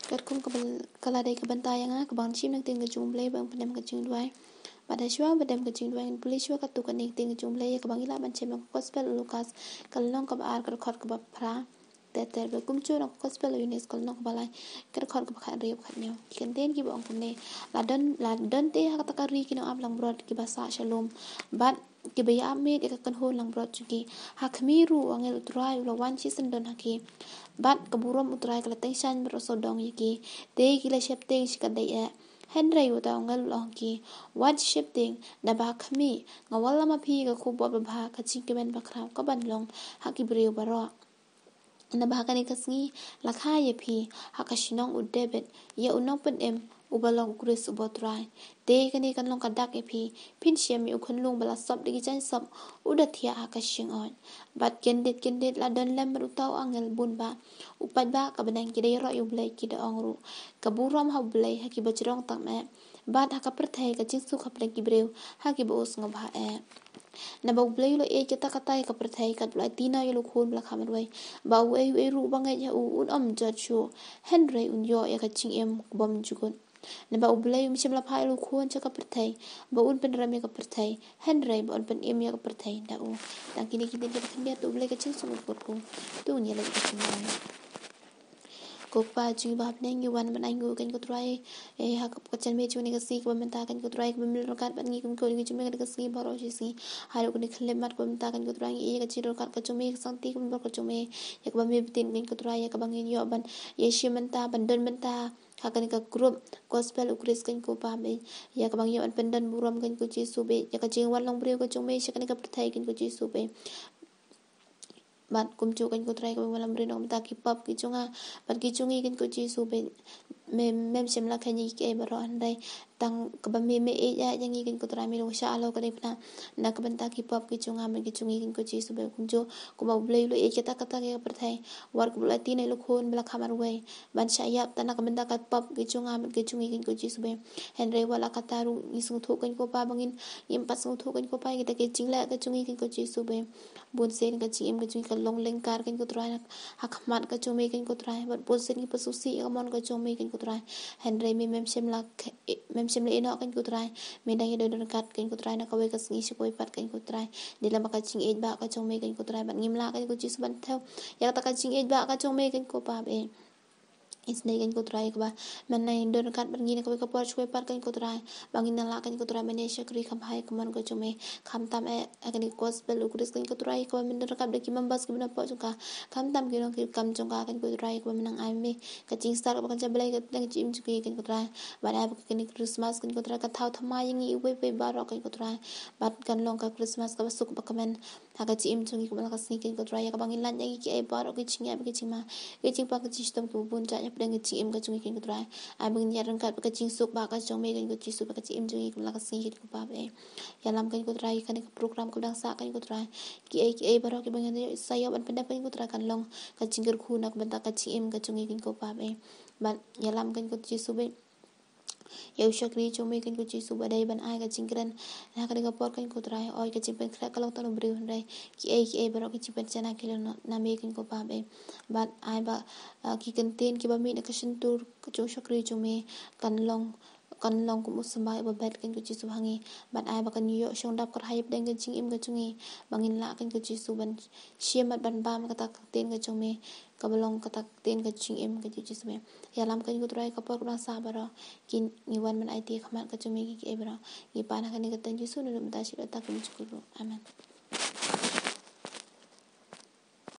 kat kum kala dai kabantayang kabang chim nang ting jum ble bang pandam ka jing duai pada shwa badam ka jing duai police shwa ka tu ka ning ting jum ble kabang ila ban chem gospel lucas kalong ka ar ka khot ka phra ter be kum chu nak gospel unis kal nok balai ka khot ka kha riep khat nyo ken ten ki bong kum ne la don te ha ka ri ki no am lang brot ki basa shalom bat ki be ya me ka kan ho lang brot ki ha khmiru angel utrai lo wan chi sen don ha ki bat kaburom utrai kala tension ro so dong yiki te ki la shep te shi ka dai a henry uta ngal long ki what shifting na ba khmi ngawala ma phi ka khu bo ba ka chi ki ben ba khra ka ban long ha ki breu baro na ba ka ni kasngi la kha ye phi ha ka shinong u debit ye unong pen em ubalong kris ubotrai te kani kan long ka dak e phi phin shem mi ukhun lung bala sop de chan sop uda thia ha ka shing on bat kendit la don lem ru taw angel bun ba upat ba ka benang ki de ro yu blai ki de ongru ka burom ha blai ha ki bajrong tak me bat ha ka perthai ka jing su khap le ki breu ha ki bo us ngab ha e na ba blai lo e kita katai ka perthai ka blai tina yo lo khon bla khamar wai ba u ru bangai ya un om jat shu henry un yo ya ka ching em bom jugon na ba blai shim la phai lo khon cha ka perthai ba un pen rame ka perthai henry ba un pen em ya ka perthai da u dan kini kini ka khambia tu blai ka ching su ko tu ni la ka ching ko pa chu ba neng yu wan ban ai ngu kan ko try e ha ka chan me chu ni ka si ko men ta kan ko try ko mil kat ban ngi ko ngi chu me ka si ba ro ji si ha ro ko ni khle mat ko men ta kan ko try e ka chi ro kat ka chu me sang ti ko ba ko chu me ya ba me tin kan ko try ya ka bang yo ban ye shi men ta ban don men ta ha kan ka group gospel ukris kan ko pa me ya ka bang yo an pendan buram kan ko chi su be ya ka jing wan long bre ko chu me shi kan ka thai kan ko chi su be bat kum chu kan ko try ko malam rin om ta ki pop ki chunga bat ki chungi kan ko chi su be mem shem la khani ke baro an dai tang ka ba me e ya yang kan ko try me ro sha lo ka dai na na ka ban ta ki pop ki chunga me ki chungi kan ko chi su be kum chu ko ba blai lo e ke ta ka ta ke par thai war ko la ti ne lo khon bla khamar wai ban sha ya ta na ka ban ta ka pop ki chunga me ki chungi kan ko chi su be henry wala ka ta ru ni su thu kan ko pa bangin yim pas su thu kan ko pa ki ta ke ching la ka chungi kan ko chi su be bun sen ka chi em ka chungi long leng kar kan ko try ha khmat ka chome kan ko try bat bol sen ki pasu si ka mon ka chome kan ko try henry me mem shem la eno kan ko try me dai do don kat kan ko try na ka we ka singi shi koi pat kan ko try de la ka ching e ba ka chome kan ko try bat ngim la kan ko chi su ban thau ya ta ka ching e ba ka chome kan ko pa be isne kan ko try ba man nai don kat ban ngi na ka por choi par kan ko try bangin na la kan ko try mane shakri kham hai kamon ko chome kham tam e kan gospel ukris kan ko try ko min don kat ki members ki bna po chuka kham tam ki ron ki kam chunga kan ko try ko minang ai me ka ching star ba kan chablai ka dang chim chuki kan ko try ba da kan christmas kan ko try ka thau thama yingi we ba ro kan ko try bat kan long ka christmas ka suk ba kamen ha ka chim chungi ko ba ka sni kan ko try ka bangin lan yagi ki ai ba ro ki ching ya ki ching ma ki ching pa ka chi stom ko bun cha ya dang chi em ka chungi kan ko try ai bangin ya ran ka ka ching suk ba ka chong me kan ko chi su ba ka chi em chungi ko la ka sni kan ko pa be ya lam kan ko try kan ka program ko dang sa kan ko try ki ai ba ro ki bangin sa yo ban pen kan ko try kan long ka chingir khu nak ban ta ka chi em ka chungi kan ko pa be ban ya lam kan ko chi su be yau shakri chome kan ko chi su ba dai ban ai ka chingran na ka ga por kan ko try oi ka chimpen khra ka long ta no bri hun dai ki ai ba ro ki chimpen chana ke na me kan ko pa be bat ai ba ki kan ten ki ba mi na ka shin tur ko shakri chome kan long ko musamba ba bet kan ko chi su hangi ban ai ba kan yo shong dap kar hai deng kan ching im ka chungi bangin la kan ko chi su ban shemat ban ba ma ka ta ten ka chome ka balong ka ta ten ka ching im ka chi su be ya lam kan ko try ka por ka sa ba ro kin ni wan man ai ti khamat ka chome ki e ba ro ni pa na kan ka tan chi su no ta shi ta kan chu ko amen